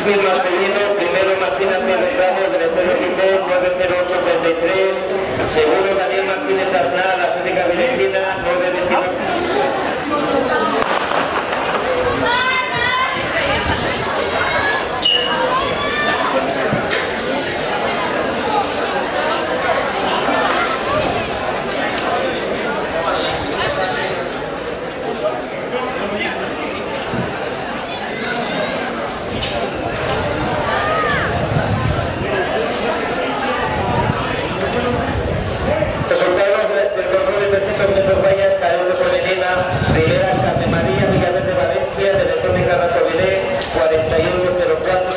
Primero Martínez Pérez Ramos del Estadio Gijón 90833, segundo Daniel Martínez Arnal, Atlética Vilesina 922. Resultados del control de 300 metros vallas, Cabildo Femenina, primera Carmen María Villaverde Valencia, de Electrónica Racovilé, 4104,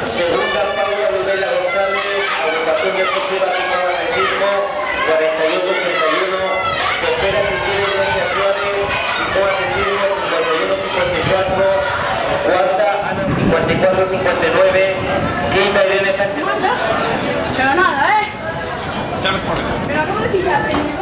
segunda Paula Rivera González, Agrupación Deportiva Bilbao Atletismo, 4881, tercera Cristina Iglesias Suárez, Bilbao Atletismo, 5154, cuarta Ana 5459, quinta Irene Sánchez. Pero nada, ¿eh? Ya me pones. Pero acabo de pillarte.